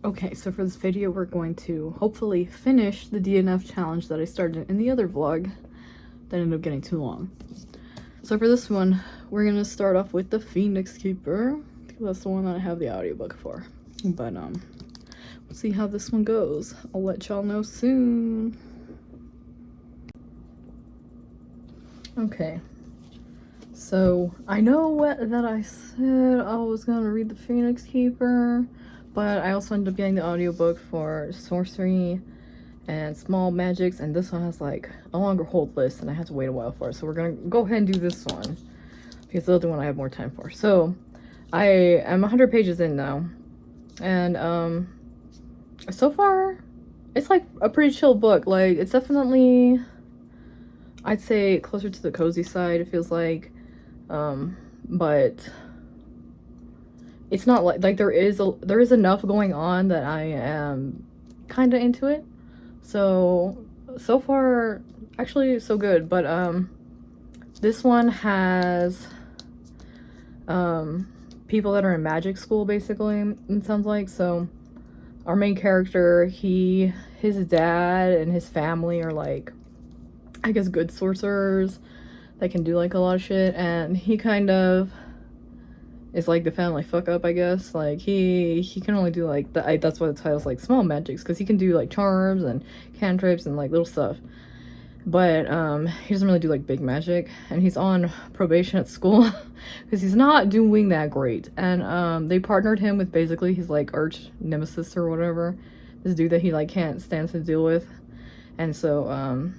Okay, so for this video, we're going to hopefully finish the DNF challenge that I started in the other vlog that ended up getting too long. So for this one, we're gonna start off with the Phoenix Keeper. That's the one that I have the audiobook for. But we'll see how this one goes. I'll let y'all know soon. Okay. So I know that I said I was gonna read the Phoenix Keeper, but I also ended up getting the audiobook for Sorcery and Small Magics, and this one has like a longer hold list and I had to wait a while for it. So we're gonna go ahead and do this one because the other one I have more time for. So I am 100 pages in now, and so far it's like a pretty chill book. Like, it's definitely, I'd say, closer to the cozy side, it feels like. But it's not like there is enough going on that I am kind of into it. So far, actually, so good. But this one has people that are in magic school, basically, it sounds like. So our main character, his dad and his family are like, I guess, good sorcerers that can do like a lot of shit, and he kind of is like the family fuck up, I guess. Like, he can only do like that's why the title's like Small Magics, because he can do like charms and cantrips and like little stuff, but he doesn't really do like big magic, and he's on probation at school because he's not doing that great. And they partnered him with basically his like arch nemesis or whatever, this dude that he like can't stand to deal with. And so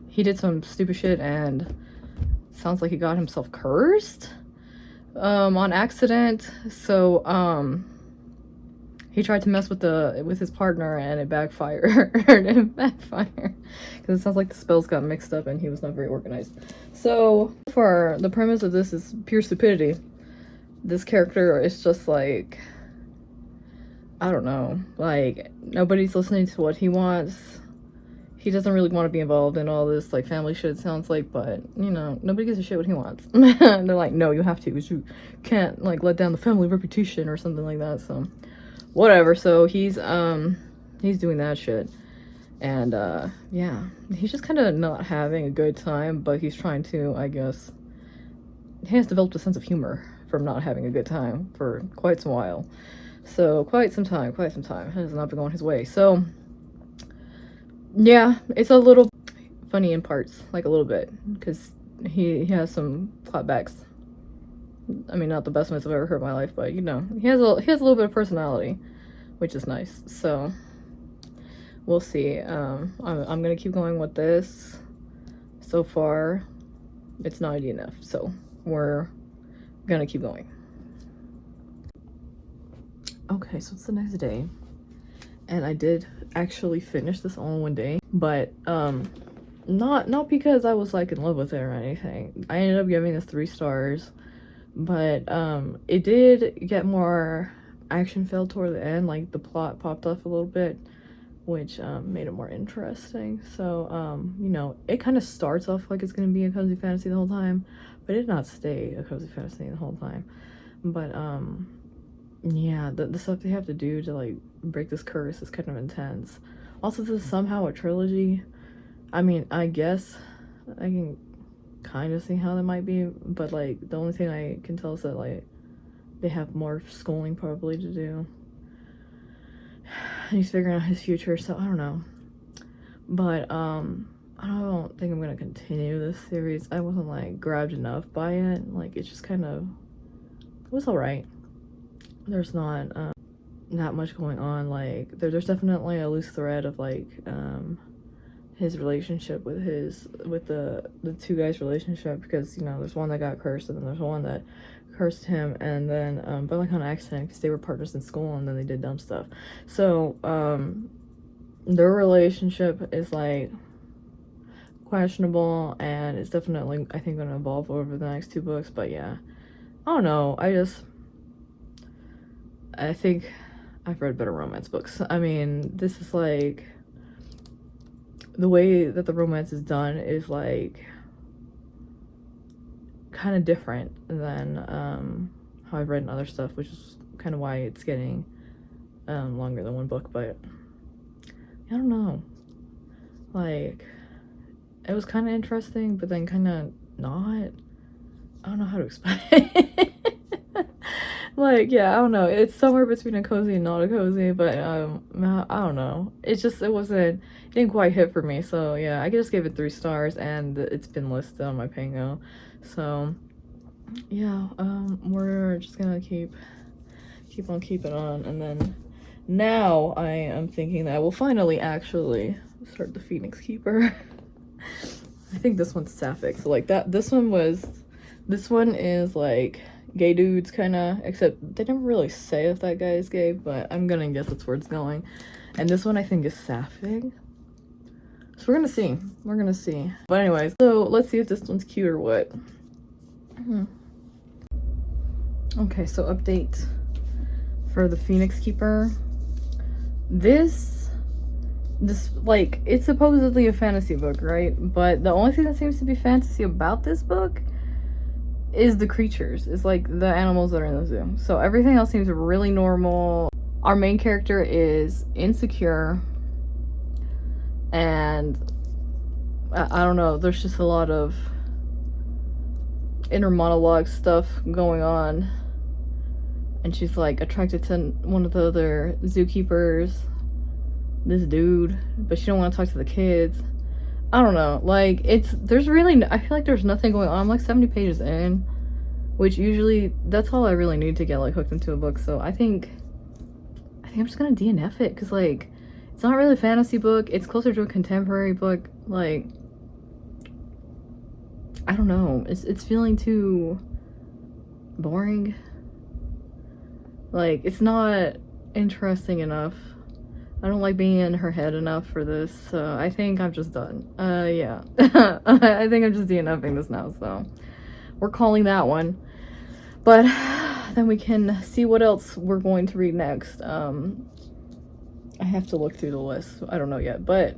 he did some stupid shit, and sounds like he got himself cursed on accident. So he tried to mess with his partner, and it backfired. Because it sounds like the spells got mixed up and he was not very organized. So for the premise of this is pure stupidity. This character is just like, I don't know, like, nobody's listening to what he wants. He doesn't really want to be involved in all this like family shit, it sounds like, but you know, nobody gives a shit what he wants. They're like, no, you have to, because you can't like let down the family reputation or something like that. So whatever. So he's doing that shit, and yeah, he's just kind of not having a good time, but he's trying to, I guess, he has developed a sense of humor from not having a good time for quite some while. So quite some time has not been going his way. So yeah, it's a little funny in parts, like a little bit, because he has some clapbacks. I mean, not the best ones I've ever heard in my life, but you know, he has a little bit of personality, which is nice. So we'll see. I'm gonna keep going with this. So far, it's not enough, so we're gonna keep going. Okay, so it's the next day, and I did actually finish this all in one day, but not because I was like in love with it or anything. I ended up giving this 3 stars, but it did get more action filled toward the end. Like, the plot popped off a little bit, which made it more interesting. So you know, it kind of starts off like it's gonna be a cozy fantasy the whole time, but it did not stay a cozy fantasy the whole time. But yeah, the stuff they have to do to like break this curse is kind of intense. Also, this is somehow a trilogy. I mean, I guess I can kind of see how that might be, but like, the only thing I can tell is that like they have more schooling probably to do, and he's figuring out his future. So I don't know, but I don't think I'm gonna continue this series. I wasn't like grabbed enough by it. Like, it's just kind of, it was all right. There's not much going on. Like, there's definitely a loose thread of like his relationship with the 2 guys' relationship, because you know, there's one that got cursed, and then there's one that cursed him, and then but like on accident, because they were partners in school and then they did dumb stuff. So their relationship is like questionable, and it's definitely, I think, gonna evolve over the next 2 books. But yeah, I don't know, I think I've read better romance books. I mean, this is like, the way that the romance is done is like kind of different than how I've read in other stuff, which is kind of why it's getting longer than one book, but I don't know. Like, it was kind of interesting, but then kind of not. I don't know how to explain it. Like, yeah, I don't know. It's somewhere between a cozy and not a cozy, but I don't know. It didn't quite hit for me. So yeah, I just gave it 3 stars, and it's been listed on my Pango. So yeah, we're just gonna keep on keeping on, and then now I am thinking that I will finally actually start the Phoenix Keeper. I think this one's sapphic, so like that. This one is like gay dudes kind of, except they never really say if that guy is gay, but I'm gonna guess that's where it's going. And this one I think is sapphic, so we're gonna see. But anyways, so let's see if this one's cute or what. Okay, so update for the Phoenix Keeper. This like, it's supposedly a fantasy book, right? But the only thing that seems to be fantasy about this book is the creatures. It's like the animals that are in the zoo. So everything else seems really normal. Our main character is insecure, and I don't know, there's just a lot of inner monologue stuff going on, and she's like attracted to one of the other zookeepers, this dude, but she don't want to talk to the kids. I don't know, like, I feel like there's nothing going on. I'm like 70 pages in, which usually that's all I really need to get like hooked into a book. So I think I'm just gonna DNF it, because like, it's not really a fantasy book, it's closer to a contemporary book. Like, I don't know, it's feeling too boring. Like, it's not interesting enough. I don't like being in her head enough for this, so I think I'm just done. Yeah. I think I'm just DNFing this now, so we're calling that one. But then we can see what else we're going to read next. I have to look through the list. I don't know yet, but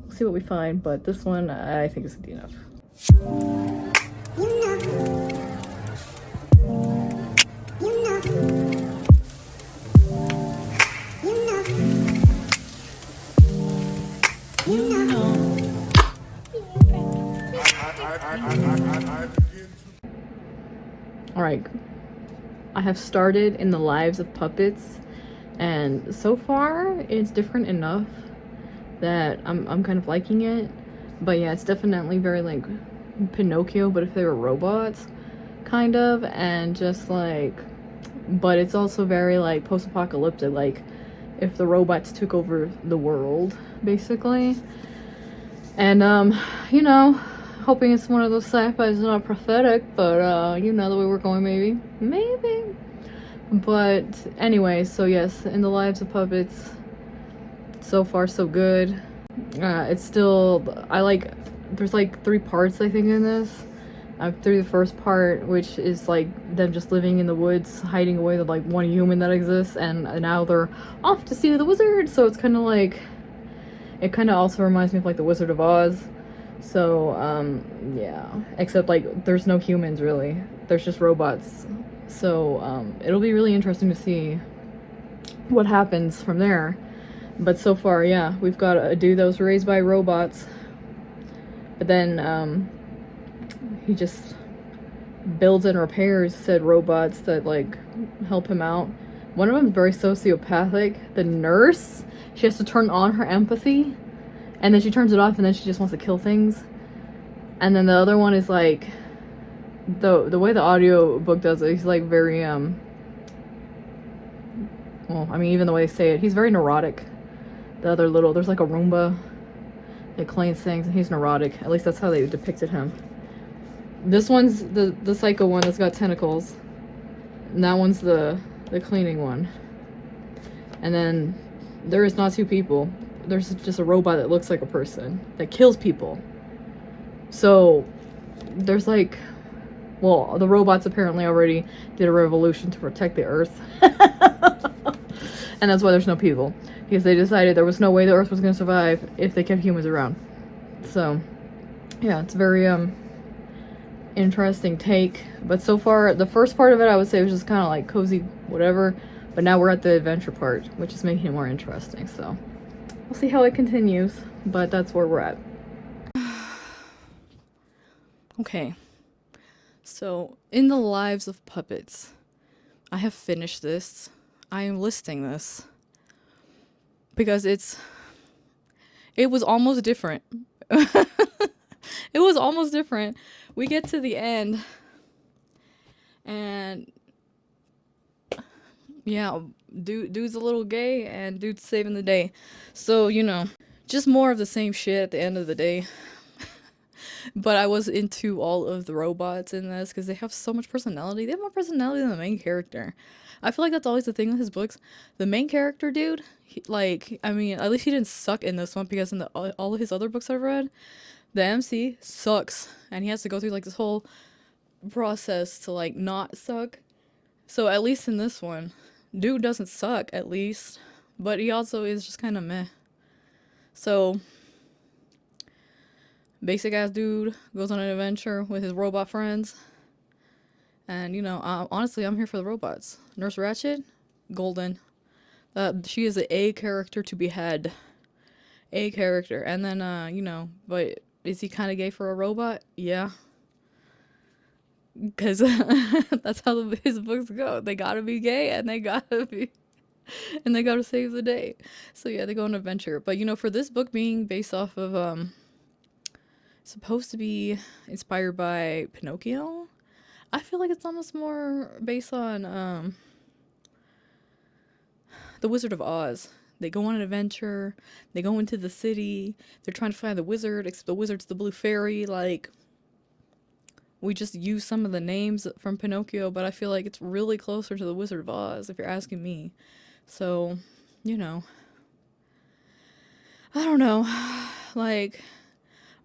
we'll see what we find. But this one, I think is a DNF. Alright, I have started in the Lives of Puppets, and so far it's different enough that I'm kind of liking it. But yeah, it's definitely very like Pinocchio, but if they were robots, kind of, and just like, but it's also very like post-apocalyptic, like if the robots took over the world, basically. And you know, hoping it's one of those sci-fi's not prophetic, but you know, the way we're going, maybe. But anyway, so yes, in the Lives of Puppets, so far so good. It's still, there's like 3 parts I think in this. I'm through the first part, which is like them just living in the woods, hiding away the like one human that exists, and now they're off to see the wizard. So it's kind of like, it kind of also reminds me of like the Wizard of Oz. So yeah, except like there's no humans really, there's just robots. So it'll be really interesting to see what happens from there. But so far, yeah, we've got a dude that was raised by robots, but then he just builds and repairs said robots that like help him out. One of them is very sociopathic. The nurse, she has to turn on her empathy, and then she turns it off, and then she just wants to kill things. And then the other one is like, the way the audio book does it, he's like very well, I mean, even the way they say it, he's very neurotic. The other little, there's like a Roomba that cleans things, and he's neurotic. At least that's how they depicted him. This one's the psycho one that's got tentacles, and that one's the cleaning one. And then there is not 2 people. There's just a robot that looks like a person that kills people. So there's like, well, the robots apparently already did a revolution to protect the Earth. And that's why there's no people, because they decided there was no way the Earth was going to survive if they kept humans around. So yeah, it's very interesting take. But so far, the first part of it I would say was just kind of like cozy whatever. But now we're at the adventure part, which is making it more interesting. So we'll see how it continues, but that's where we're at. Okay, so in the lives of puppets, I have finished this. I am listing this because it was almost different. It was almost different. We get to the end, and yeah, dude's a little gay, and dude's saving the day. So just more of the same shit at the end of the day. But I was into all of the robots in this because they have so much personality. They have more personality than the main character. I feel like that's always the thing with his books. The main character, dude, I mean, at least he didn't suck in this one because in all of his other books I've read, the MC sucks. And he has to go through like this whole process to like not suck. So at least in this one, dude doesn't suck at least. But he also is just kind of meh. So basic ass dude goes on an adventure with his robot friends. And honestly, I'm here for the robots. Nurse Ratched, golden. She is a character to behead. A character. And then, but is he kind of gay for a robot? Yeah. Because that's how his books go. They gotta be gay and they gotta save the day. So yeah, they go on an adventure. But for this book being based off of, supposed to be inspired by Pinocchio, I feel like it's almost more based on, The Wizard of Oz. They go on an adventure, they go into the city, they're trying to find the wizard, except the wizard's the blue fairy. Like, we just use some of the names from Pinocchio, but I feel like it's really closer to The Wizard of Oz, if you're asking me. So, I don't know. Like,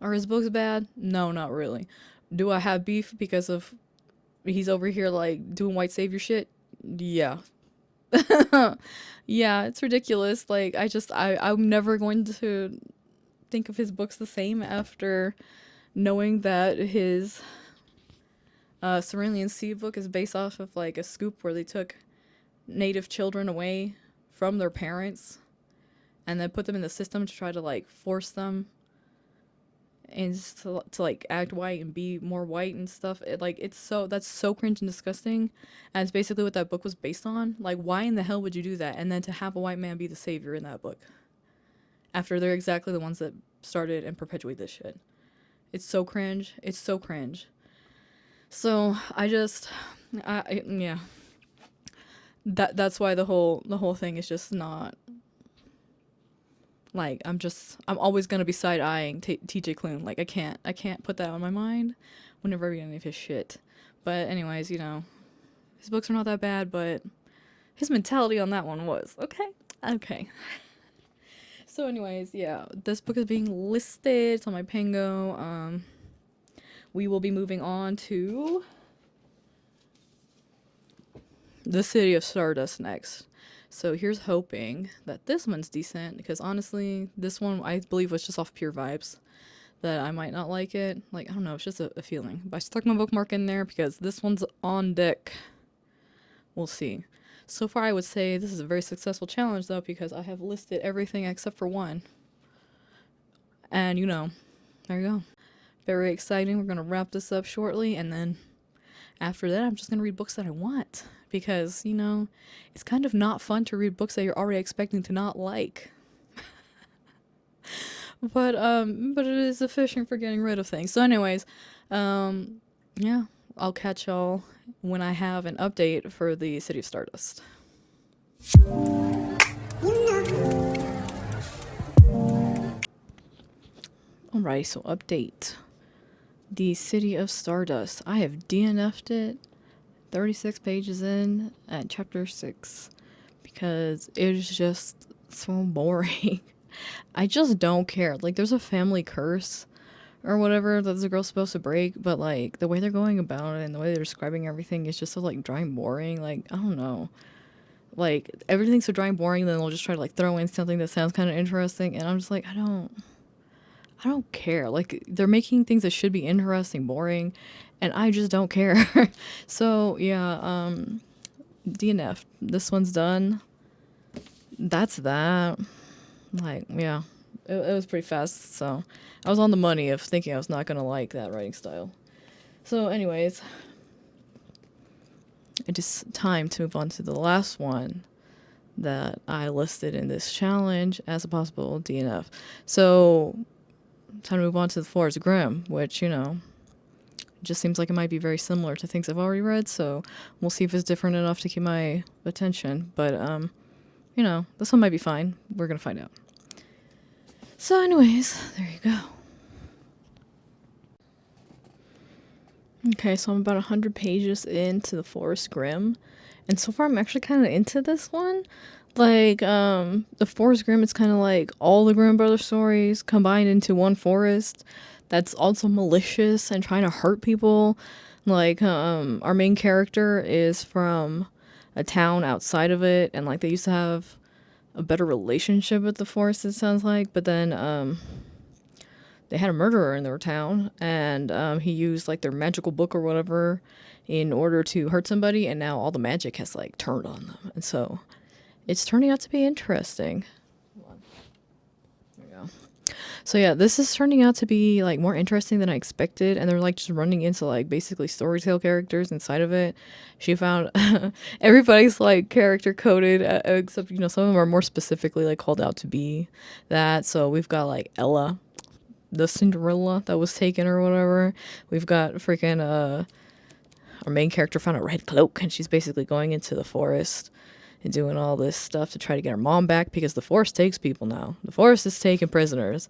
are his books bad? No, not really. Do I have beef because of he's over here, like, doing white savior shit? Yeah. Yeah, it's ridiculous. Like, I'm never going to think of his books the same after knowing that his Cerulean Sea book is based off of like a scoop where they took native children away from their parents and then put them in the system to try to like force them and to like act white and be more white and stuff. That's so cringe and disgusting, and it's basically what that book was based on. Like, why in the hell would you do that? And then to have a white man be the savior in that book after they're exactly the ones that started and perpetuate this shit. It's so cringe. It's so cringe. So yeah, that's why the whole thing is just not. Like, I'm always gonna be side eyeing TJ Klune. Like, I can't put that on my mind whenever I read any of his shit. But anyways, his books are not that bad, but his mentality on that one was okay. So anyways, yeah, this book is being listed. It's on my Pango. We will be moving on to the City of Stardust next. So here's hoping that this one's decent, because honestly, this one I believe was just off pure vibes that I might not like it. Like, I don't know, it's just a feeling. But I stuck my bookmark in there because this one's on deck. We'll see. So far, I would say this is a very successful challenge, though, because I have listed everything except for one. And, there you go. Very exciting. We're going to wrap this up shortly, and then after that, I'm just going to read books that I want. Because, it's kind of not fun to read books that you're already expecting to not like. But it is efficient for getting rid of things. So anyways, yeah, I'll catch y'all when I have an update for the City of Stardust. Alright, so update. The City of Stardust. I have DNF'd it 36 pages in at chapter 6 because it is just so boring. I just don't care. Like, there's a family curse or whatever that the girl's supposed to break, but like the way they're going about it and the way they're describing everything is just so like dry and boring. Like, I don't know. Like, everything's so dry and boring, then they'll just try to like throw in something that sounds kind of interesting, and I'm just like, I don't care. Like, they're making things that should be interesting boring, and I just don't care. So yeah, DNF. This one's done. That's that. Like, yeah. It was pretty fast, so I was on the money of thinking I was not gonna like that writing style. So, anyways, it is time to move on to the last one that I listed in this challenge as a possible DNF. So, time to move on to the Forest Grimm, which, just seems like it might be very similar to things I've already read, so we'll see if it's different enough to keep my attention. But, this one might be fine. We're gonna find out. So, anyways, there you go. Okay, so I'm about 100 pages into the Forest Grimm, and so far I'm actually kind of into this one. Like, the Forest Grimm is kind of like all the Grimm Brothers stories combined into one forest that's also malicious and trying to hurt people. Like, our main character is from a town outside of it, and like they used to have a better relationship with the forest, it sounds like, but then, they had a murderer in their town, and he used like their magical book or whatever in order to hurt somebody, and now all the magic has like turned on them, and so it's turning out to be interesting. There we go. So yeah, this is turning out to be like more interesting than I expected, and they're like just running into like basically storytale characters inside of it. She found everybody's like character coded, except some of them are more specifically like called out to be that. So we've got like Ella, the Cinderella that was taken or whatever. We've got freaking our main character found a red cloak, and she's basically going into the forest and doing all this stuff to try to get her mom back, because the forest takes people now. The forest is taking prisoners.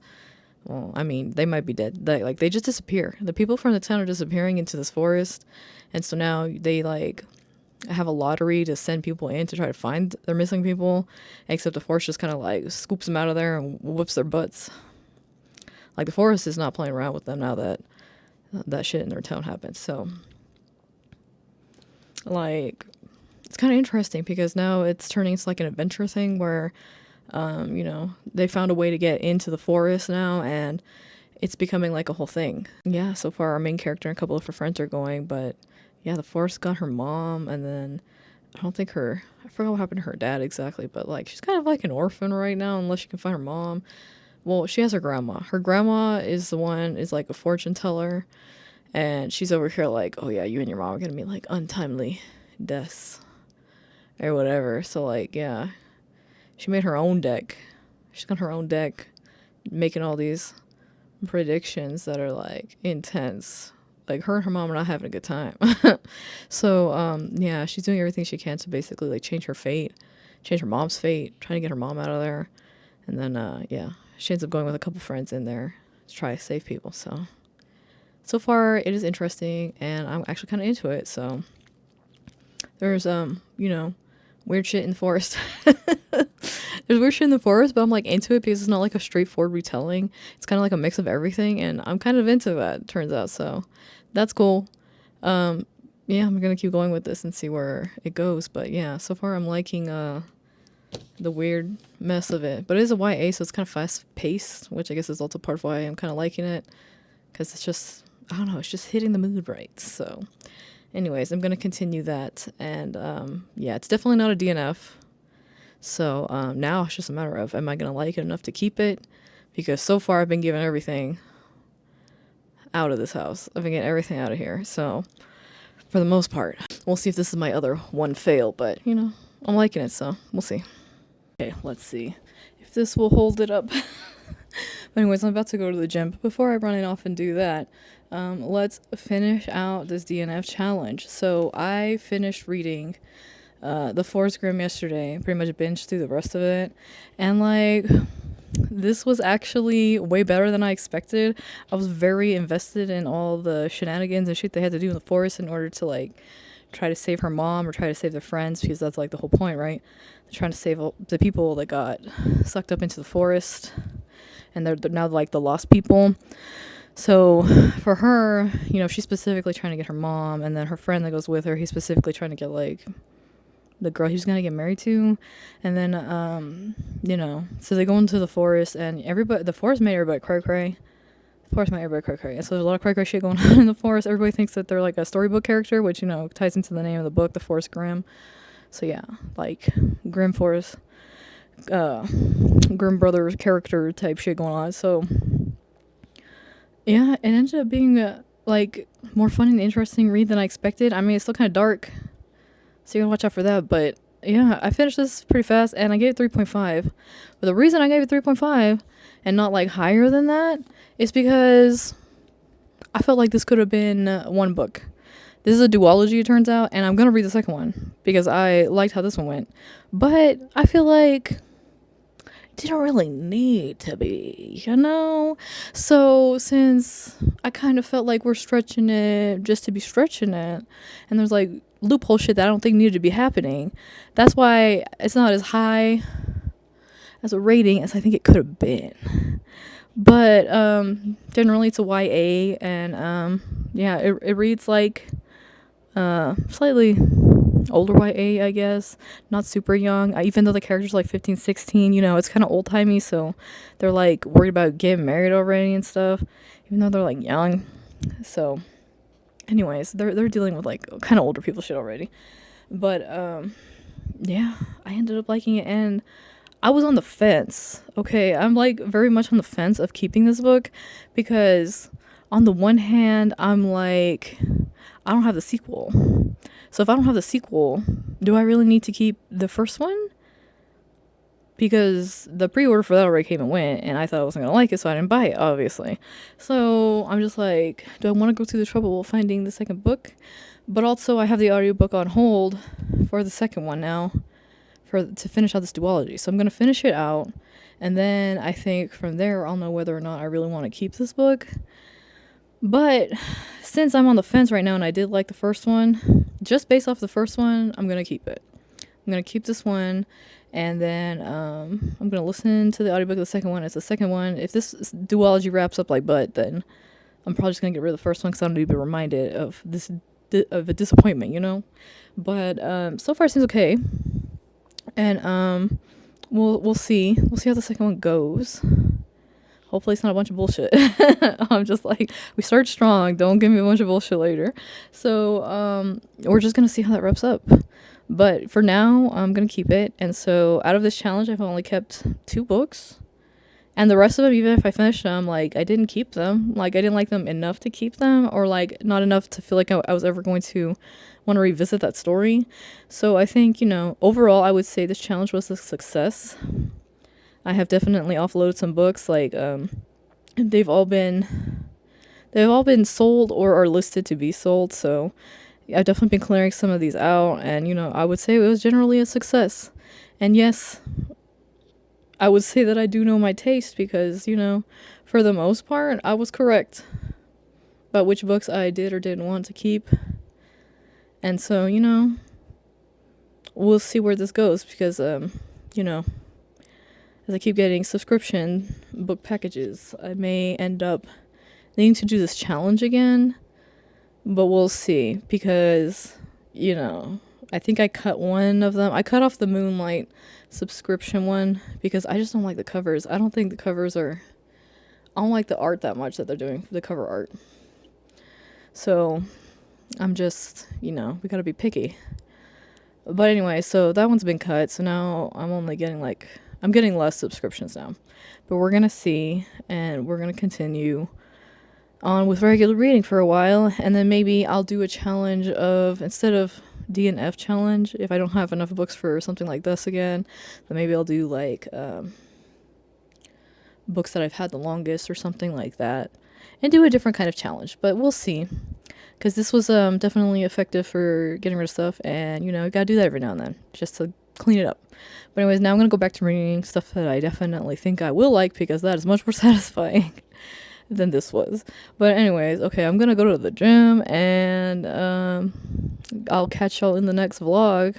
Well, I mean, they might be dead. They just disappear. The people from the town are disappearing into this forest, and so now they like have a lottery to send people in to try to find their missing people, except the forest just kind of like scoops them out of there and whoops their butts. Like, the forest is not playing around with them now that that shit in their town happened. So, like, it's kind of interesting because now it's turning into like an adventure thing where, they found a way to get into the forest now, and it's becoming like a whole thing. Yeah, so far our main character and a couple of her friends are going, but yeah, the forest got her mom, and then I forgot what happened to her dad exactly, but like she's kind of like an orphan right now unless she can find her mom. Well, she has her grandma. Her grandma is like a fortune teller, and she's over here like, oh yeah, you and your mom are gonna meet like untimely deaths or whatever. So like, yeah, she made her own deck. She's got her own deck, making all these predictions that are like intense. Like, her and her mom are not having a good time. So, yeah, she's doing everything she can to basically like change her mom's fate, trying to get her mom out of there. And then, yeah, she ends up going with a couple friends in there to try to save people. So far it is interesting, and I'm actually kind of into it. So there's, weird shit in the forest. There's weird shit in the forest, but I'm like into it because it's not like a straightforward retelling. It's kind of like a mix of everything, and I'm kind of into that, turns out. So that's cool. Yeah, I'm gonna keep going with this and see where it goes. But yeah, so far I'm liking the weird mess of it. But it is a YA, so it's kind of fast paced, which I guess is also part of why I'm kind of liking it, because it's just, I don't know, it's just hitting the mood right. So anyways, I'm gonna continue that, and yeah, it's definitely not a DNF. So now it's just a matter of, am I gonna like it enough to keep it? Because so far I've been giving everything out of this house. I've been getting everything out of here. So for the most part, we'll see if this is my other one fail. But I'm liking it, so we'll see. Okay, let's see if this will hold it up. Anyways, I'm about to go to the gym, but before I run it off and do that, let's finish out this DNF challenge. So I finished reading the Forest Grimm yesterday, pretty much binged through the rest of it, and like, this was actually way better than I expected. I was very invested in all the shenanigans and shit they had to do in the forest in order to like try to save her mom or try to save their friends, because that's like the whole point, right? They're trying to save the people that got sucked up into the forest, and they're now like the lost people. So for her, she's specifically trying to get her mom, and then her friend that goes with her, he's specifically trying to get like the girl he's gonna get married to. And then so they go into the forest, and the forest made everybody cray. And so there's a lot of cray shit going on in the forest. Everybody thinks that they're like a storybook character, which ties into the name of the book, The Forest Grimm. So yeah, like Grim Force, uh, Grim Brothers character type shit going on. So yeah, it ended up being like more fun and interesting read than I expected. I mean, it's still kind of dark, so you gotta watch out for that. But yeah, I finished this pretty fast, and I gave it 3.5. But the reason I gave it 3.5 and not like higher than that is because I felt like this could have been one book. This is a duology, it turns out, and I'm gonna read the second one because I liked how this one went. But I feel like it didn't really need to be, you know? So since I kind of felt like we're stretching it just to be stretching it, and there's like loophole shit that I don't think needed to be happening, that's why it's not as high as a rating as I think it could have been. But generally it's a YA, and yeah, it reads like slightly older YA, I guess. Not super young. Even though the characters are like 15, 16, you know, it's kind of old timey, so they're like worried about getting married already and stuff, even though they're like young. So, anyways, they're dealing with like kind of older people shit already. But yeah, I ended up liking it, and I was on the fence. Okay, I'm like very much on the fence of keeping this book because on the one hand, I'm like, I don't have the sequel. So if I don't have the sequel, do I really need to keep the first one? Because the pre-order for that already came and went, and I thought I wasn't gonna like it, so I didn't buy it, obviously. So I'm just like, do I want to go through the trouble of finding the second book? But also, I have the audiobook on hold for the second one now, to finish out this duology. So I'm gonna finish it out, and then I think from there I'll know whether or not I really want to keep this book. But since I'm on the fence right now, and I did like the first one, just based off the first one, I'm gonna keep it. I'm gonna keep this one, and then I'm gonna listen to the audiobook of the second one. It's the second one. If this duology wraps up like butt, then I'm probably just gonna get rid of the first one because I don't need to be reminded of this of a disappointment, you know. But so far it seems okay, and we'll see. We'll see how the second one goes. Hopefully it's not a bunch of bullshit. I'm just like, we start strong. Don't give me a bunch of bullshit later. So we're just gonna see how that wraps up. But for now, I'm gonna keep it. And so out of this challenge, I've only kept 2 books. And the rest of them, even if I finish them, like, I didn't keep them. Like, I didn't like them enough to keep them, or like not enough to feel like I was ever going to want to revisit that story. So I think, you know, overall, I would say this challenge was a success. I have definitely offloaded some books, like they've all been sold or are listed to be sold, so I've definitely been clearing some of these out, and you know, I would say it was generally a success. And yes, I would say that I do know my taste because, you know, for the most part, I was correct about which books I did or didn't want to keep. And so, you know, we'll see where this goes because you know, as I keep getting subscription book packages, I may end up needing to do this challenge again, but we'll see because, you know, I think I cut one of them. I cut off the Moonlight subscription one because I just don't like the covers. I don't think the covers are, I don't like the art that much that they're doing, the cover art. So I'm just, you know, we gotta be picky. But anyway, so that one's been cut, so now I'm only getting like, I'm getting less subscriptions now. But we're gonna see, and we're gonna continue on with regular reading for a while, and then maybe I'll do a challenge of, instead of DNF challenge, if I don't have enough books for something like this again, then maybe I'll do like books that I've had the longest or something like that, and do a different kind of challenge. But we'll see, because this was definitely effective for getting rid of stuff, and you know, you gotta do that every now and then just to clean it up. But anyways, now I'm gonna go back to reading stuff that I definitely think I will like, because that is much more satisfying than this was. But anyways, okay, I'm gonna go to the gym, and I'll catch y'all in the next vlog.